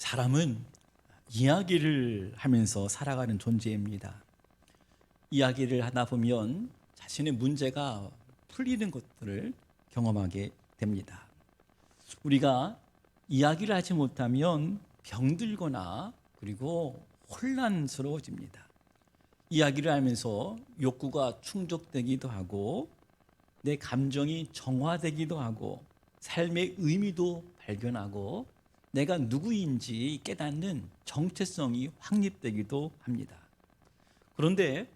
사람은 이야기를 하면서 살아가는 존재입니다. 이야기를 하다 보면 자신의 문제가 풀리는 것들을 경험하게 됩니다. 우리가 이야기를 하지 못하면 병들거나 그리고 혼란스러워집니다. 이야기를 하면서 욕구가 충족되기도 하고 내 감정이 정화되기도 하고 삶의 의미도 발견하고 내가 누구인지 깨닫는 정체성이 확립되기도 합니다. 그런데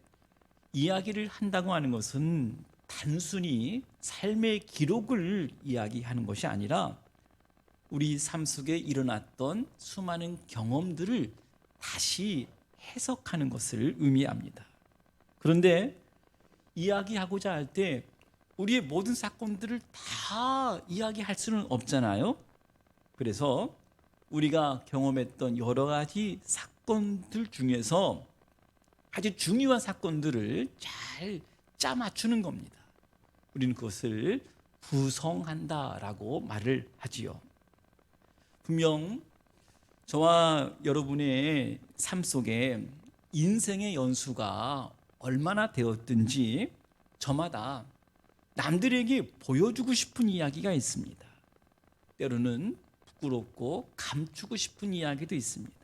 이야기를 한다고 하는 것은 단순히 삶의 기록을 이야기하는 것이 아니라 우리 삶 속에 일어났던 수많은 경험들을 다시 해석하는 것을 의미합니다. 그런데 이야기하고자 할 때 우리의 모든 사건들을 다 이야기할 수는 없잖아요. 그래서 우리가 경험했던 여러 가지 사건들 중에서 아주 중요한 사건들을 잘 짜맞추는 겁니다. 우리는 그것을 구성한다라고 말을 하지요. 분명 저와 여러분의 삶 속에 인생의 연수가 얼마나 되었든지 저마다 남들에게 보여주고 싶은 이야기가 있습니다. 때로는 부끄럽고 감추고 싶은 이야기도 있습니다.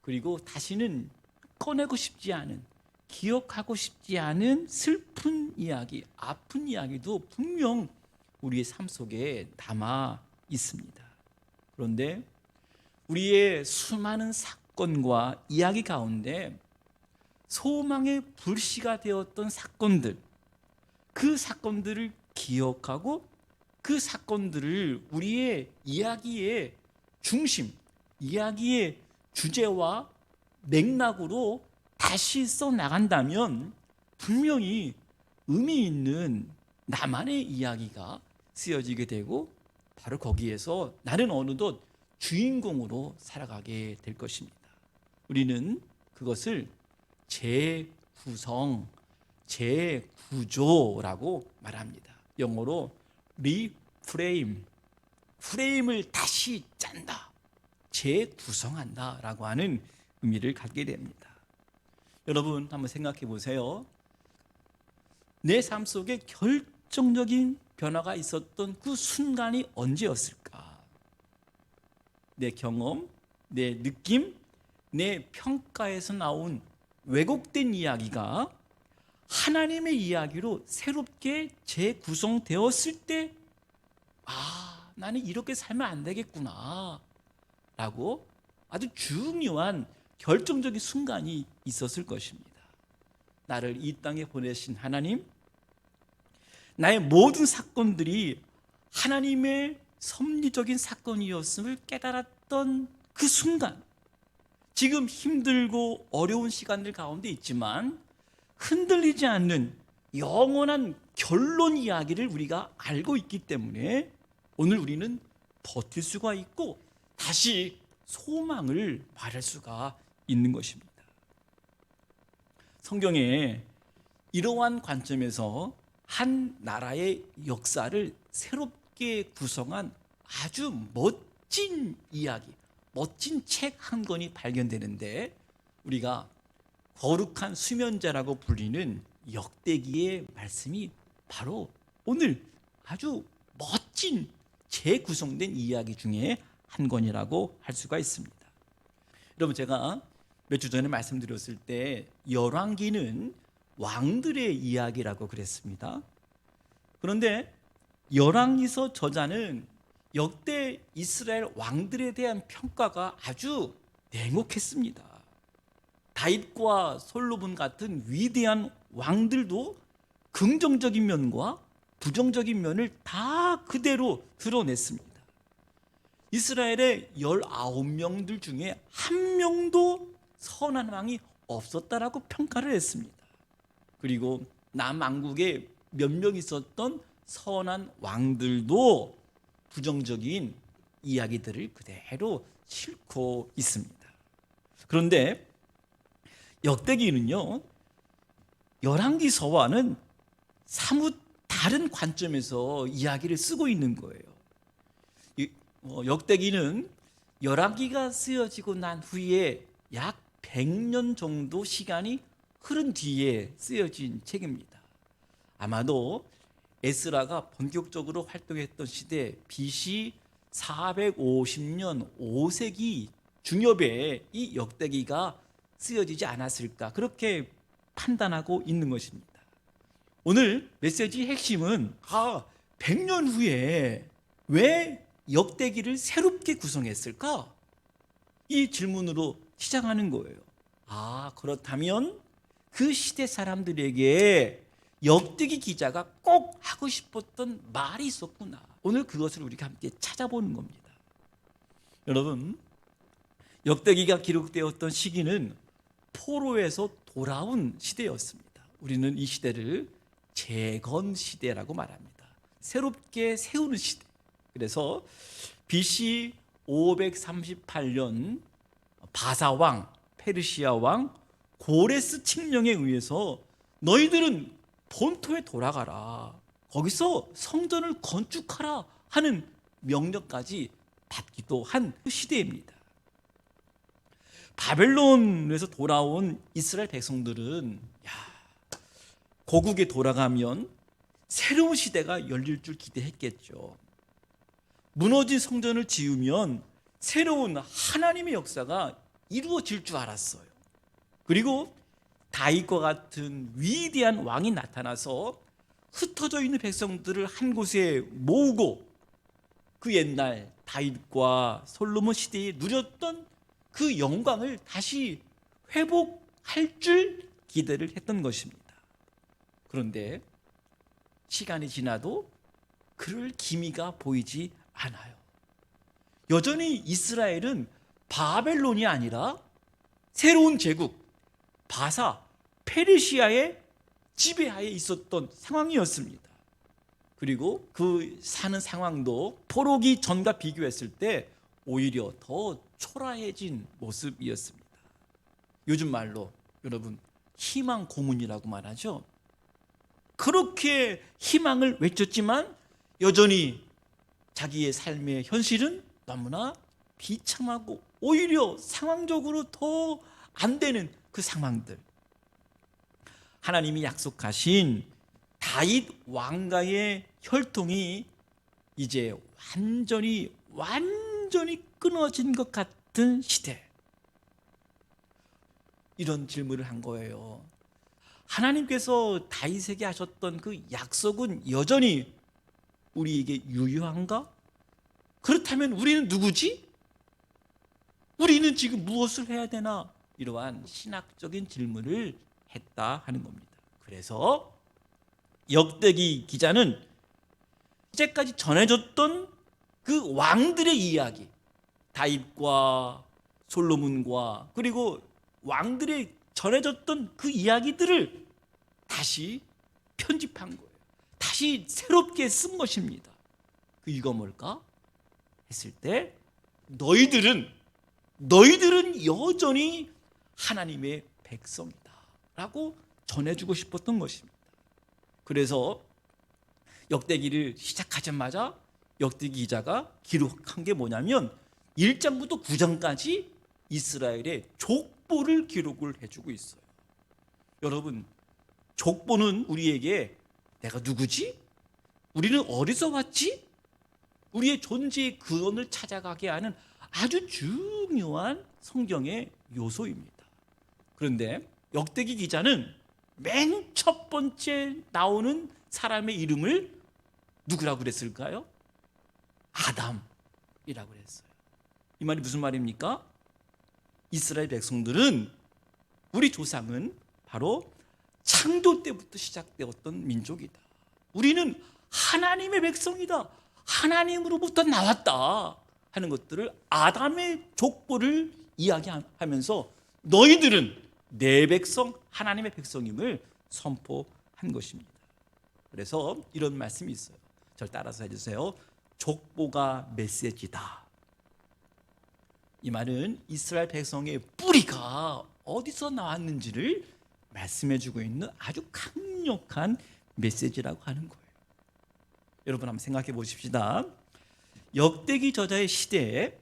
그리고 다시는 꺼내고 싶지 않은, 기억하고 싶지 않은 슬픈 이야기, 아픈 이야기도 분명 우리의 삶 속에 담아 있습니다. 그런데 우리의 수많은 사건과 이야기 가운데 소망의 불씨가 되었던 사건들, 그 사건들을 기억하고 그 사건들을 우리의 이야기의 중심, 이야기의 주제와 맥락으로 다시 써나간다면 분명히 의미 있는 나만의 이야기가 쓰여지게 되고 바로 거기에서 나는 어느덧 주인공으로 살아가게 될 것입니다. 우리는 그것을 재구성, 재구조라고 말합니다. 영어로 리프레임, 프레임을 다시 짠다, 재구성한다라고 하는 의미를 갖게 됩니다. 여러분 한번 생각해 보세요. 내 삶 속에 결정적인 변화가 있었던 그 순간이 언제였을까? 내 경험, 내 느낌, 내 평가에서 나온 왜곡된 이야기가 하나님의 이야기로 새롭게 재구성되었을 때, 나는 이렇게 살면 안 되겠구나 라고 아주 중요한 결정적인 순간이 있었을 것입니다. 나를 이 땅에 보내신 하나님, 나의 모든 사건들이 하나님의 섭리적인 사건이었음을 깨달았던 그 순간, 지금 힘들고 어려운 시간들 가운데 있지만 흔들리지 않는 영원한 결론 이야기를 우리가 알고 있기 때문에 오늘 우리는 버틸 수가 있고 다시 소망을 말할 수가 있는 것입니다. 성경에 이러한 관점에서 한 나라의 역사를 새롭게 구성한 아주 멋진 이야기, 멋진 책 한 권이 발견되는데 우리가 거룩한 수면제라고 불리는 역대기의 말씀이 바로 오늘 아주 멋진 재구성된 이야기 중에 한 권이라고 할 수가 있습니다. 여러분, 제가 몇 주 전에 말씀드렸을 때 열왕기는 왕들의 이야기라고 그랬습니다. 그런데 열왕기서 저자는 역대 이스라엘 왕들에 대한 평가가 아주 냉혹했습니다. 다윗과 솔로몬 같은 위대한 왕들도 긍정적인 면과 부정적인 면을 다 그대로 드러냈습니다. 이스라엘의 19명들 중에 한 명도 선한 왕이 없었다라고 평가를 했습니다. 그리고 남왕국에 몇 명 있었던 선한 왕들도 부정적인 이야기들을 그대로 싣고 있습니다. 그런데 역대기는요, 열왕기서와는 사뭇 다른 관점에서 이야기를 쓰고 있는 거예요. 역대기는 열왕기가 쓰여지고 난 후에 약 100년 정도 시간이 흐른 뒤에 쓰여진 책입니다. 아마도 에스라가 본격적으로 활동했던 시대 BC 450년 5세기 중엽에 이 역대기가 쓰여지지 않았을까, 그렇게 판단하고 있는 것입니다. 오늘 메시지의 핵심은 100년 후에 왜 역대기를 새롭게 구성했을까? 이 질문으로 시작하는 거예요. 그렇다면 그 시대 사람들에게 역대기 기자가 꼭 하고 싶었던 말이 있었구나. 오늘 그것을 우리가 함께 찾아보는 겁니다. 여러분, 역대기가 기록되었던 시기는 포로에서 돌아온 시대였습니다. 우리는 이 시대를 재건 시대라고 말합니다. 새롭게 세우는 시대. 그래서 BC 538년 바사왕, 페르시아 왕 고레스 칙령에 의해서 너희들은 본토에 돌아가라, 거기서 성전을 건축하라 하는 명령까지 받기도 한 시대입니다. 바벨론에서 돌아온 이스라엘 백성들은 고국에 돌아가면 새로운 시대가 열릴 줄 기대했겠죠. 무너진 성전을 지으면 새로운 하나님의 역사가 이루어질 줄 알았어요. 그리고 다윗과 같은 위대한 왕이 나타나서 흩어져 있는 백성들을 한 곳에 모으고 그 옛날 다윗과 솔로몬 시대에 누렸던 그 영광을 다시 회복할 줄 기대를 했던 것입니다. 그런데 시간이 지나도 그럴 기미가 보이지 않아요. 여전히 이스라엘은 바벨론이 아니라 새로운 제국 바사, 페르시아의 지배하에 있었던 상황이었습니다. 그리고 그 사는 상황도 포로기 전과 비교했을 때 오히려 더 초라해진 모습이었습니다. 요즘 말로 여러분 희망 고문이라고 말하죠. 그렇게 희망을 외쳤지만 여전히 자기의 삶의 현실은 너무나 비참하고 오히려 상황적으로 더 안 되는 그 상황들. 하나님이 약속하신 다윗 왕가의 혈통이 이제 완전히 끊어진 것 같은 시대. 이런 질문을 한 거예요. 하나님께서 다윗에게 하셨던 그 약속은 여전히 우리에게 유효한가? 그렇다면 우리는 누구지? 우리는 지금 무엇을 해야 되나? 이러한 신학적인 질문을 했다 하는 겁니다. 그래서 역대기 기자는 이제까지 전해졌던 그 왕들의 이야기, 다윗과 솔로몬과 그리고 왕들의 전해졌던 그 이야기들을 다시 편집한 거예요. 다시 새롭게 쓴 것입니다. 그 이유가 뭘까? 했을 때 너희들은 여전히 하나님의 백성이다 라고 전해주고 싶었던 것입니다. 그래서 역대기를 시작하자마자 역대기 기자가 기록한 게 뭐냐면 1장부터 9장까지 이스라엘의 족보를 기록을 해주고 있어요. 여러분, 족보는 우리에게 내가 누구지? 우리는 어디서 왔지? 우리의 존재의 근원을 찾아가게 하는 아주 중요한 성경의 요소입니다. 그런데 역대기 기자는 맨 첫 번째 나오는 사람의 이름을 누구라고 그랬을까요? 아담이라고 그랬어요. 이 말이 무슨 말입니까? 이스라엘 백성들은, 우리 조상은 바로 창조 때부터 시작되었던 민족이다. 우리는 하나님의 백성이다. 하나님으로부터 나왔다 하는 것들을 아담의 족보를 이야기하면서 너희들은 내 백성, 하나님의 백성임을 선포한 것입니다. 그래서 이런 말씀이 있어요. 저를 따라서 해주세요. 족보가 메시지다. 이 말은 이스라엘 백성의 뿌리가 어디서 나왔는지를 말씀해주고 있는 아주 강력한 메시지라고 하는 거예요. 여러분 한번 생각해 보십시다. 역대기 저자의 시대에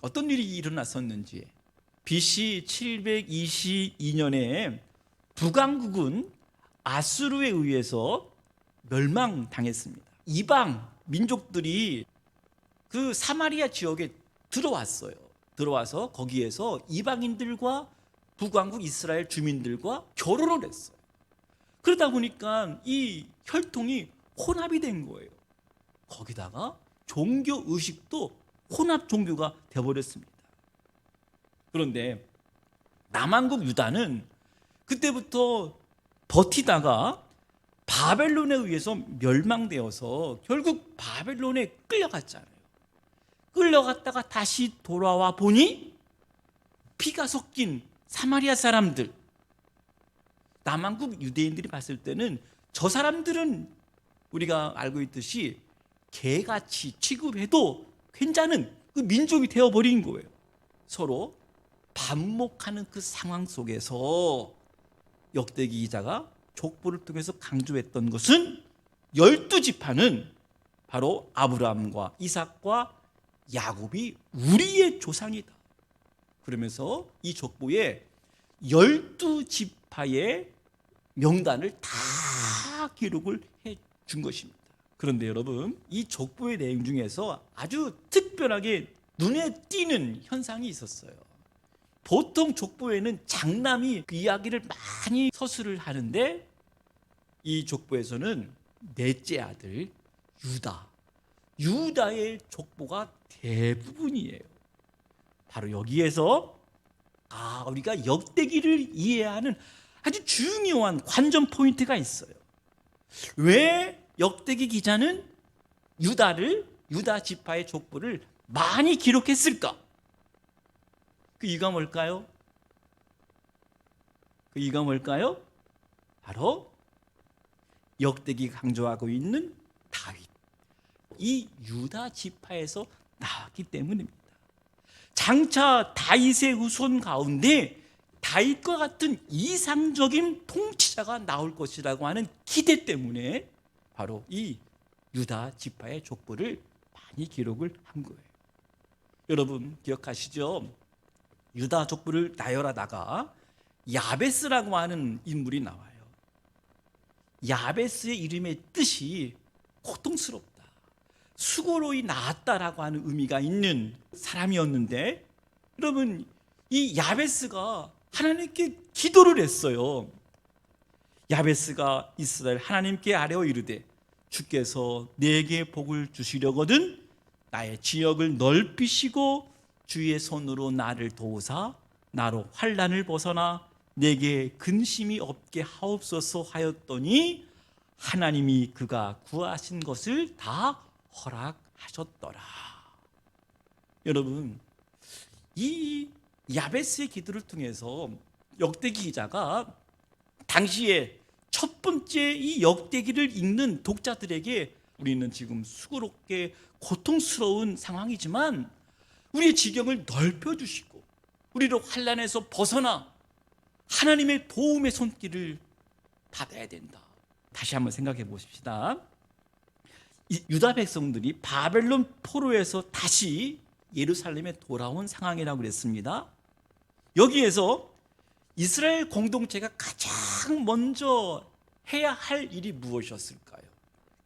어떤 일이 일어났었는지 BC 722년에 북왕국은 아수르에 의해서 멸망당했습니다. 이방 민족들이 그 사마리아 지역에 들어왔어요. 들어와서 거기에서 이방인들과 북왕국 이스라엘 주민들과 결혼을 했어요. 그러다 보니까 이 혈통이 혼합이 된 거예요. 거기다가 종교 의식도 혼합 종교가 되어버렸습니다. 그런데 남왕국 유다는 그때부터 버티다가 바벨론에 의해서 멸망되어서 결국 바벨론에 끌려갔잖아요. 끌려갔다가 다시 돌아와 보니 피가 섞인 사마리아 사람들, 남왕국 유대인들이 봤을 때는 저 사람들은 우리가 알고 있듯이 개같이 취급해도 괜찮은 그 민족이 되어버린 거예요. 서로 반목하는 그 상황 속에서 역대기 기자가 족보를 통해서 강조했던 것은 12지파는 바로 아브라함과 이삭과 야곱이 우리의 조상이다. 그러면서 이 족보에 12지파의 명단을 다 기록을 해 준 것입니다. 그런데 여러분, 이 족보의 내용 중에서 아주 특별하게 눈에 띄는 현상이 있었어요. 보통 족보에는 장남이 그 이야기를 많이 서술을 하는데 이 족보에서는 넷째 아들 유다의 족보가 대부분이에요. 바로 여기에서 우리가 역대기를 이해하는 아주 중요한 관전 포인트가 있어요. 왜 역대기 기자는 유다 지파의 족보를 많이 기록했을까? 그 이유가 뭘까요? 바로 역대기가 강조하고 있는 다윗, 이 유다 지파에서 나왔기 때문입니다. 장차 다윗의 후손 가운데 다윗과 같은 이상적인 통치자가 나올 것이라고 하는 기대 때문에 바로 이 유다 지파의 족보를 많이 기록을 한 거예요. 여러분 기억하시죠? 유다 족보를 나열하다가 야베스라고 하는 인물이 나와요. 야베스의 이름의 뜻이 고통스럽다, 수고로이 나았다라고 하는 의미가 있는 사람이었는데, 여러분 이 야베스가 하나님께 기도를 했어요. 야베스가 이스라엘 하나님께 아뢰어 이르되 주께서 내게 복을 주시려거든 나의 지역을 넓히시고 주의 손으로 나를 도우사 나로 환난을 벗어나 내게 근심이 없게 하옵소서 하였더니 하나님이 그가 구하신 것을 다 허락하셨더라. 여러분, 이 야베스의 기도를 통해서 역대기 기자가 당시에 첫 번째 이 역대기를 읽는 독자들에게 우리는 지금 수고롭게 고통스러운 상황이지만 우리의 지경을 넓혀주시고 우리를 환난에서 벗어나 하나님의 도움의 손길을 받아야 된다. 다시 한번 생각해 보십시다. 유다 백성들이 바벨론 포로에서 다시 예루살렘에 돌아온 상황이라고 그랬습니다. 여기에서 이스라엘 공동체가 가장 먼저 해야 할 일이 무엇이었을까요?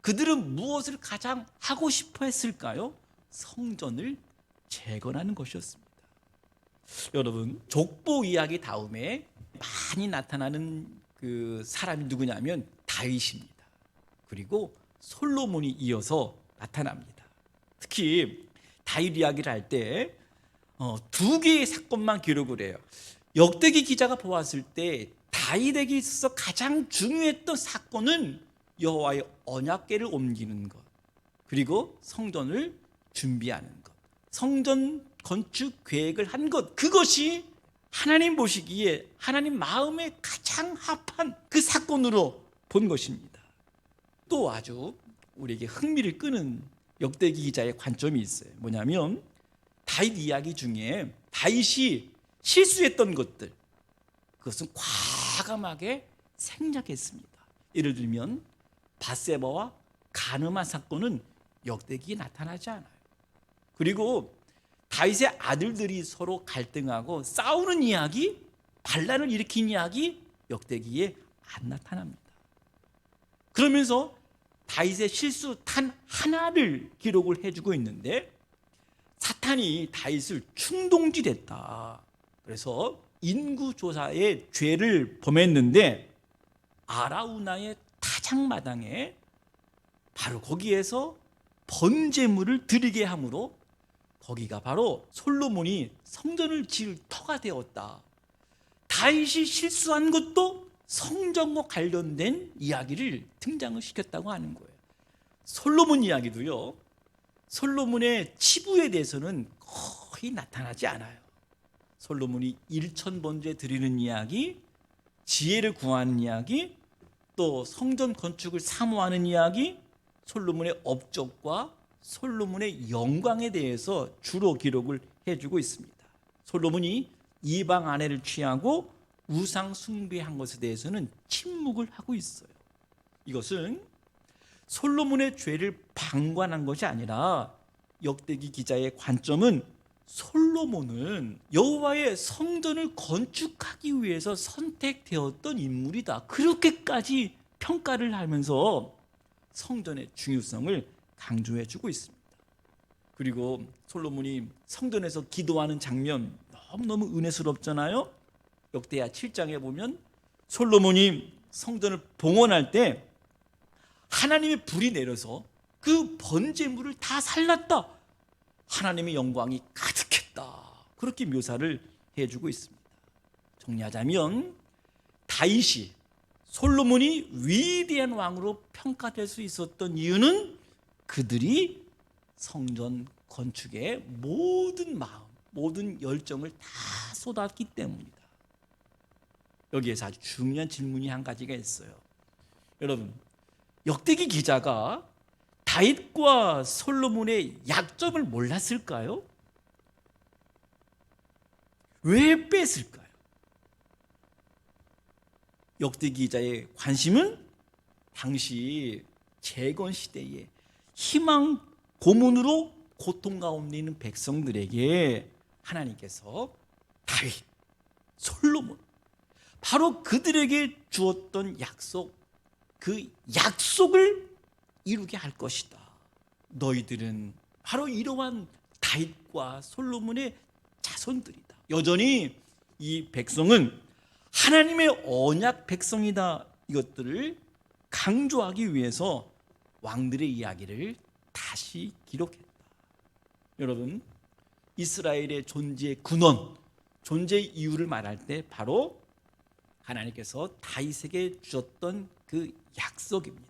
그들은 무엇을 가장 하고 싶어 했을까요? 성전을 재건하는 것이었습니다. 여러분, 족보 이야기 다음에 많이 나타나는 그 사람이 누구냐면 다윗입니다. 그리고 솔로몬이 이어서 나타납니다. 특히 다윗 이야기를 할 때 두 개의 사건만 기록을 해요. 역대기 기자가 보았을 때 다윗에게 있어서 가장 중요했던 사건은 여호와의 언약궤를 옮기는 것, 그리고 성전을 준비하는 것, 성전 건축 계획을 한 것, 그것이 하나님 보시기에 하나님 마음에 가장 합한 그 사건으로 본 것입니다. 또 아주 우리에게 흥미를 끄는 역대기 기자의 관점이 있어요. 뭐냐면 다윗 이야기 중에 다윗이 실수했던 것들, 그것은 과감하게 생략했습니다. 예를 들면 밧세바와 가늠한 사건은 역대기에 나타나지 않아요. 그리고 다윗의 아들들이 서로 갈등하고 싸우는 이야기, 반란을 일으킨 이야기 역대기에 안 나타납니다. 그러면서 다윗의 실수 단 하나를 기록을 해주고 있는데, 사탄이 다윗을 충동질했다. 그래서 인구조사의 죄를 범했는데 아라우나의 타작마당에 바로 거기에서 번제물을 드리게 함으로 거기가 바로 솔로몬이 성전을 지을 터가 되었다. 다윗이 실수한 것도 성전과 관련된 이야기를 등장을 시켰다고 하는 거예요. 솔로몬 이야기도요, 솔로몬의 치부에 대해서는 거의 나타나지 않아요. 솔로몬이 일천번제 드리는 이야기, 지혜를 구하는 이야기, 또 성전 건축을 사모하는 이야기, 솔로몬의 업적과 솔로몬의 영광에 대해서 주로 기록을 해주고 있습니다. 솔로몬이 이방 아내를 취하고 우상 숭배한 것에 대해서는 침묵을 하고 있어요. 이것은 솔로몬의 죄를 방관한 것이 아니라 역대기 기자의 관점은 솔로몬은 여호와의 성전을 건축하기 위해서 선택되었던 인물이다, 그렇게까지 평가를 하면서 성전의 중요성을 강조해주고 있습니다. 그리고 솔로몬이 성전에서 기도하는 장면 너무너무 은혜스럽잖아요. 역대하 7장에 보면 솔로몬이 성전을 봉헌할 때 하나님의 불이 내려서 그 번제물을 다 살랐다, 하나님의 영광이 가득했다, 그렇게 묘사를 해주고 있습니다. 정리하자면 다윗이 솔로몬이 위대한 왕으로 평가될 수 있었던 이유는 그들이 성전 건축에 모든 마음, 모든 열정을 다 쏟았기 때문이다. 여기에서 아주 중요한 질문이 한 가지가 있어요. 여러분, 역대기 기자가 다윗과 솔로몬의 약점을 몰랐을까요? 왜 뺐을까요? 역대기 기자의 관심은 당시 재건 시대에 희망 고문으로 고통 가운데 있는 백성들에게 하나님께서 다윗, 솔로몬, 바로 그들에게 주었던 약속, 그 약속을 이루게 할 것이다. 너희들은 바로 이러한 다윗과 솔로몬의 자손들이다. 여전히 이 백성은 하나님의 언약 백성이다. 이것들을 강조하기 위해서 왕들의 이야기를 다시 기록했다. 여러분, 이스라엘의 존재의 근원, 존재의 이유를 말할 때 바로 하나님께서 다윗에게 주셨던 그 약속입니다.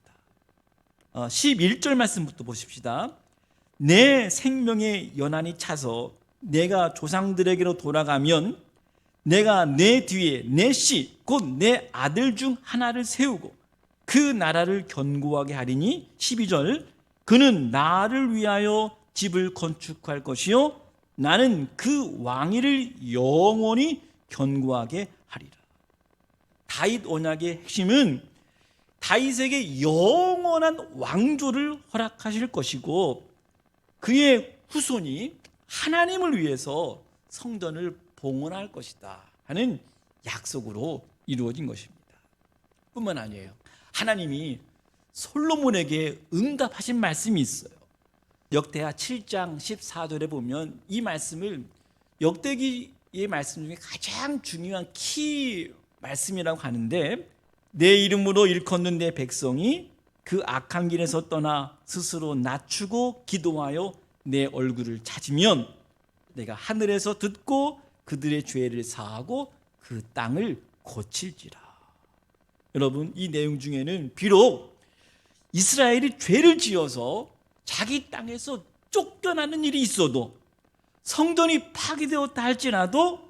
11절 말씀부터 보십시다. 내 생명의 연한이 차서 내가 조상들에게로 돌아가면 내가 내 뒤에 내 씨 곧 내 아들 중 하나를 세우고 그 나라를 견고하게 하리니 12절 그는 나를 위하여 집을 건축할 것이요 나는 그 왕위를 영원히 견고하게 하리라. 다윗 언약의 핵심은 다윗에게 영원한 왕조를 허락하실 것이고 그의 후손이 하나님을 위해서 성전을 봉헌할 것이다 하는 약속으로 이루어진 것입니다. 뿐만 아니에요. 하나님이 솔로몬에게 응답하신 말씀이 있어요. 역대하 7장 14절에 보면 이 말씀을 역대기의 말씀 중에 가장 중요한 키 말씀이라고 하는데, 내 이름으로 일컫는 내 백성이 그 악한 길에서 떠나 스스로 낮추고 기도하여 내 얼굴을 찾으면 내가 하늘에서 듣고 그들의 죄를 사하고 그 땅을 고칠지라. 여러분, 이 내용 중에는 비록 이스라엘이 죄를 지어서 자기 땅에서 쫓겨나는 일이 있어도, 성전이 파괴되었다 할지라도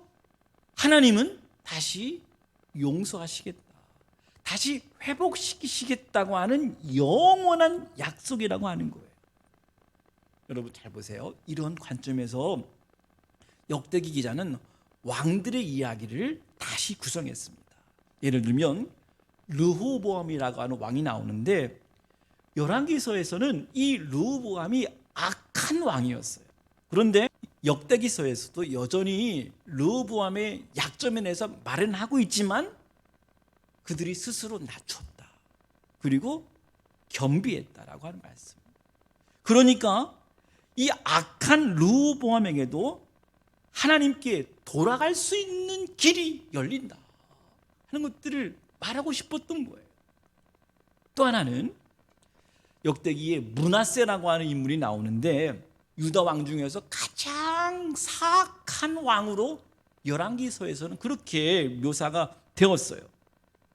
하나님은 다시 용서하시겠다, 다시 회복시키시겠다고 하는 영원한 약속이라고 하는 거예요. 여러분 잘 보세요. 이런 관점에서 역대기 기자는 왕들의 이야기를 다시 구성했습니다. 예를 들면 르호보암이라고 하는 왕이 나오는데, 열왕기서에서는 이 르호보암이 악한 왕이었어요. 그런데 역대기서에서도 여전히 르호보암의 약점에 대해서 말은 하고 있지만 그들이 스스로 낮췄다. 그리고 겸비했다라고 하는 말씀. 그러니까 이 악한 르호보암에게도 하나님께 돌아갈 수 있는 길이 열린다 하는 것들을 말하고 싶었던 거예요. 또 하나는 역대기에 므낫세라고 하는 인물이 나오는데 유다 왕 중에서 가장 사악한 왕으로 열왕기서에서는 그렇게 묘사가 되었어요.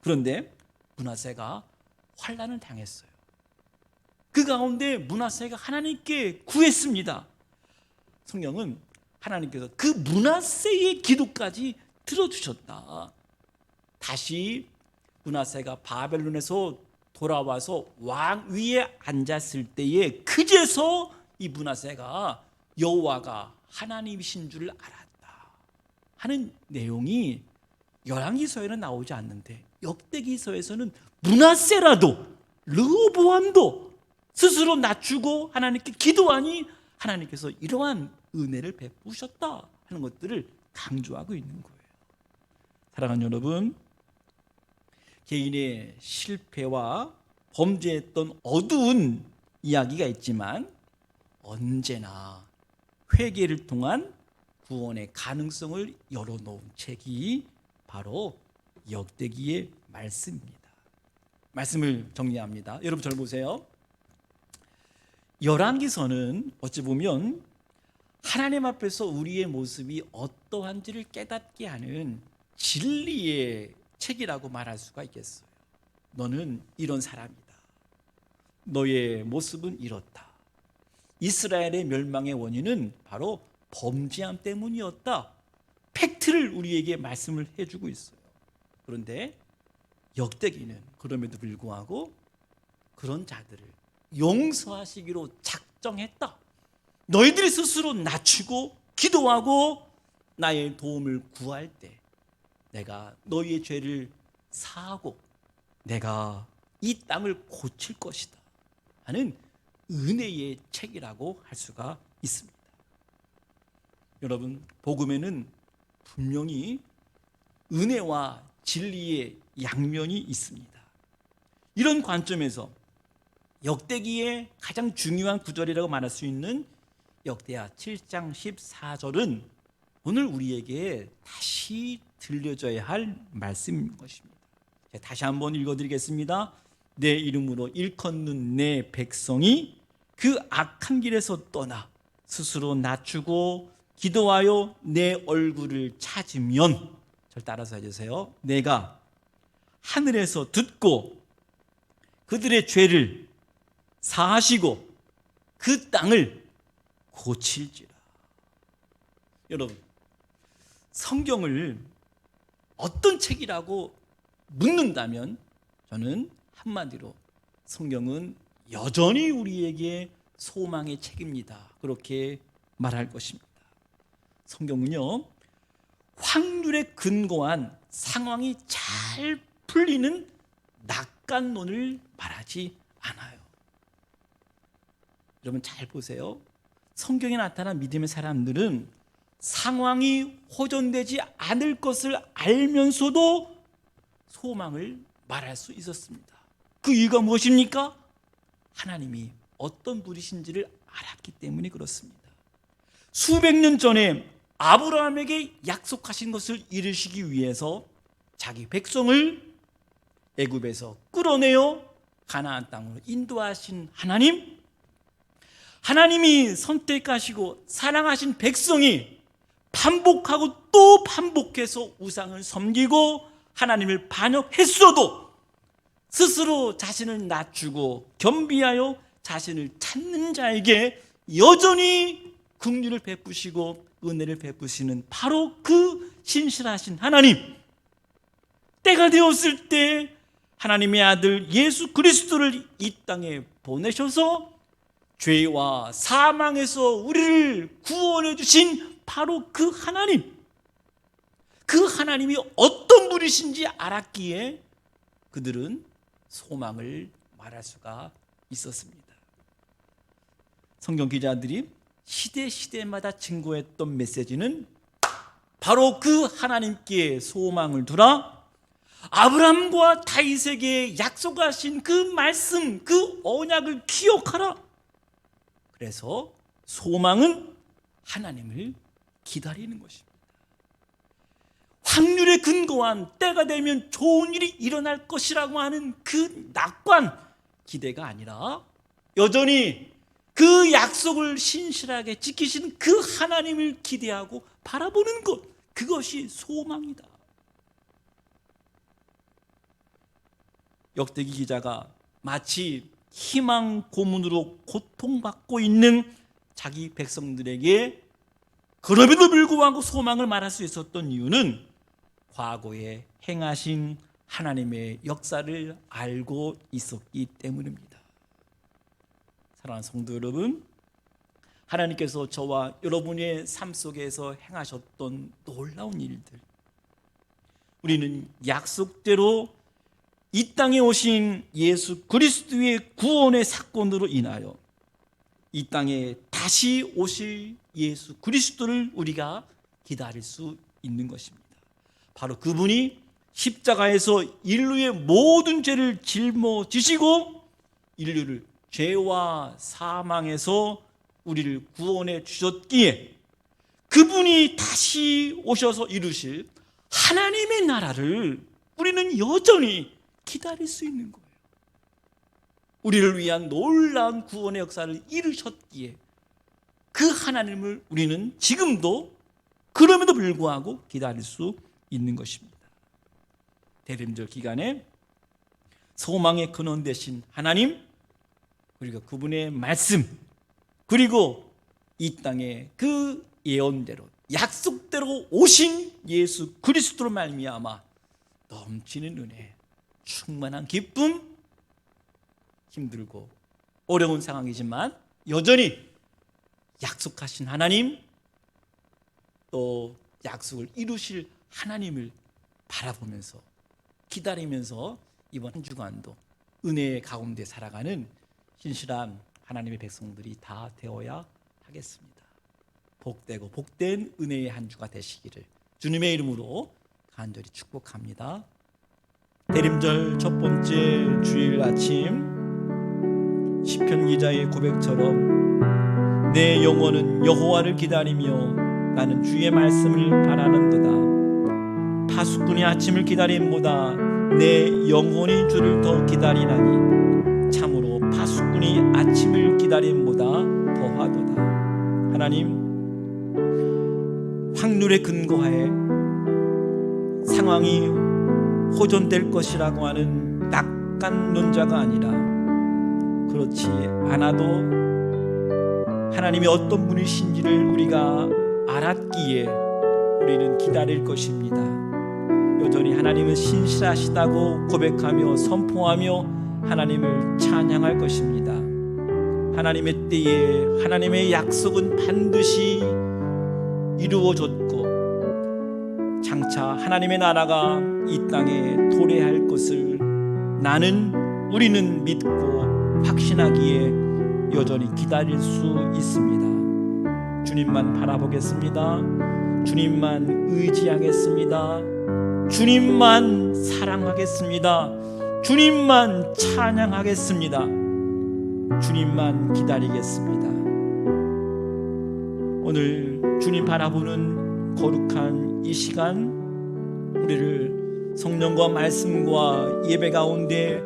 그런데 므낫세가 환난을 당했어요. 그 가운데 므낫세가 하나님께 구했습니다. 성경은 하나님께서 그 므낫세의 기도까지 들어주셨다. 다시 므낫세가 바벨론에서 돌아와서 왕 위에 앉았을 때에 그제서 이 므낫세가 여호와가 하나님이신 줄 알았다 하는 내용이 열왕기서에는 나오지 않는데 역대기서에서는 므낫세라도 르호보암도 스스로 낮추고 하나님께 기도하니 하나님께서 이러한 은혜를 베푸셨다 하는 것들을 강조하고 있는 거예요. 사랑하는 여러분, 개인의 실패와 범죄했던 어두운 이야기가 있지만 언제나 회개를 통한 구원의 가능성을 열어놓은 책이 바로 역대기의 말씀입니다. 말씀을 정리합니다. 여러분 저를 보세요. 열왕기서는 어찌 보면 하나님 앞에서 우리의 모습이 어떠한지를 깨닫게 하는 진리의 책이라고 말할 수가 있겠어요. 너는 이런 사람이다. 너의 모습은 이렇다. 이스라엘의 멸망의 원인은 바로 범죄함 때문이었다. 팩트를 우리에게 말씀을 해주고 있어요. 그런데 역대기는 그럼에도 불구하고 그런 자들을 용서하시기로 작정했다. 너희들이 스스로 낮추고 기도하고 나의 도움을 구할 때 내가 너희의 죄를 사하고 내가 이 땅을 고칠 것이다 하는 은혜의 책이라고 할 수가 있습니다. 여러분, 복음에는 분명히 은혜와 진리의 양면이 있습니다. 이런 관점에서 역대기의 가장 중요한 구절이라고 말할 수 있는 역대하 7장 14절은 오늘 우리에게 다시 들려줘야 할 말씀인 것입니다. 다시 한번 읽어드리겠습니다. 내 이름으로 일컫는 내 백성이 그 악한 길에서 떠나 스스로 낮추고 기도하여 내 얼굴을 찾으면, 절 따라서 해주세요. 내가 하늘에서 듣고 그들의 죄를 사하시고 그 땅을 고칠지라. 여러분, 성경을 어떤 책이라고 묻는다면 저는 한마디로 성경은 여전히 우리에게 소망의 책입니다. 그렇게 말할 것입니다. 성경은요, 확률에 근거한 상황이 잘 풀리는 낙관론을 말하지 않아요. 여러분 잘 보세요. 성경에 나타난 믿음의 사람들은 상황이 호전되지 않을 것을 알면서도 소망을 말할 수 있었습니다. 그 이유가 무엇입니까? 하나님이 어떤 분이신지를 알았기 때문에 그렇습니다. 수백 년 전에 아브라함에게 약속하신 것을 이루시기 위해서 자기 백성을 애굽에서 끌어내어 가나안 땅으로 인도하신 하나님, 하나님이 선택하시고 사랑하신 백성이 반복하고 또 반복해서 우상을 섬기고 하나님을 반역했어도 스스로 자신을 낮추고 겸비하여 자신을 찾는 자에게 여전히 긍휼을 베푸시고 은혜를 베푸시는 바로 그 신실하신 하나님, 때가 되었을 때 하나님의 아들 예수 그리스도를 이 땅에 보내셔서 죄와 사망에서 우리를 구원해 주신 바로 그 하나님, 그 하나님이 어떤 분이신지 알았기에 그들은 소망을 말할 수가 있었습니다. 성경 기자들이 시대마다 증거했던 메시지는 바로 그 하나님께 소망을 두라, 아브라함과 다윗에게 약속하신 그 말씀, 그 언약을 기억하라. 그래서 소망은 하나님을 기다리는 것입니다. 확률에 근거한 때가 되면 좋은 일이 일어날 것이라고 하는 그 낙관 기대가 아니라 여전히 그 약속을 신실하게 지키신 그 하나님을 기대하고 바라보는 것, 그것이 소망이다. 역대기 기자가 마치 희망 고문으로 고통받고 있는 자기 백성들에게 그럼에도 불구하고 소망을 말할 수 있었던 이유는 과거에 행하신 하나님의 역사를 알고 있었기 때문입니다. 사랑하는 성도 여러분, 하나님께서 저와 여러분의 삶 속에서 행하셨던 놀라운 일들, 우리는 약속대로 이 땅에 오신 예수 그리스도의 구원의 사건으로 인하여 이 땅에 다시 오실 예수 그리스도를 우리가 기다릴 수 있는 것입니다. 바로 그분이 십자가에서 인류의 모든 죄를 짊어지시고 인류를 죄와 사망에서 우리를 구원해 주셨기에 그분이 다시 오셔서 이루실 하나님의 나라를 우리는 여전히 기다릴 수 있는 거예요. 우리를 위한 놀라운 구원의 역사를 이루셨기에 그 하나님을 우리는 지금도 그럼에도 불구하고 기다릴 수 있는 것입니다. 대림절 기간에 소망의 근원 되신 하나님, 그리고 그분의 말씀, 그리고 이 땅에 그 예언대로 약속대로 오신 예수 그리스도로 말미암아 넘치는 은혜, 충만한 기쁨, 힘들고 어려운 상황이지만 여전히 약속하신 하나님, 또 약속을 이루실 하나님을 바라보면서 기다리면서 이번 한 주간도 은혜의 가운데 살아가는 신실한 하나님의 백성들이 다 되어야 하겠습니다. 복되고 복된 은혜의 한 주가 되시기를 주님의 이름으로 간절히 축복합니다. 대림절 첫 번째 주일 아침, 시편 기자의 고백처럼 내 영혼은 여호와를 기다리며 나는 주의 말씀을 바라는도다. 파수꾼이 아침을 기다림보다 내 영혼이 주를 더 기다리나니 참으로 파수꾼이 아침을 기다림보다 더하도다. 하나님, 확률에 근거하에 상황이 호전될 것이라고 하는 낙관론자가 아니라 그렇지 않아도 하나님이 어떤 분이신지를 우리가 알았기에 우리는 기다릴 것입니다. 여전히 하나님은 신실하시다고 고백하며 선포하며 하나님을 찬양할 것입니다. 하나님의 때에 하나님의 약속은 반드시 이루어졌고 장차 하나님의 나라가 이 땅에 도래할 것을 우리는 믿고 확신하기에 여전히 기다릴 수 있습니다. 주님만 바라보겠습니다. 주님만 의지하겠습니다. 주님만 사랑하겠습니다. 주님만 찬양하겠습니다. 주님만 기다리겠습니다. 오늘 주님 바라보는 거룩한 이 시간, 우리를 성령과 말씀과 예배 가운데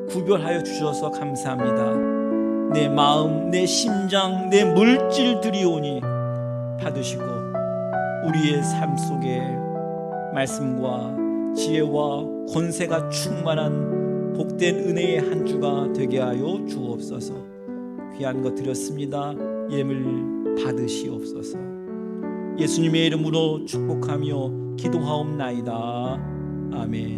구별하여 주셔서 감사합니다. 내 마음, 내 심장, 내 물질 드리오니 받으시고 우리의 삶 속에 말씀과 지혜와 권세가 충만한 복된 은혜의 한 주가 되게 하여 주옵소서. 귀한 것 드렸습니다. 예물 받으시옵소서. 예수님의 이름으로 축복하며 기도하옵나이다. 아멘.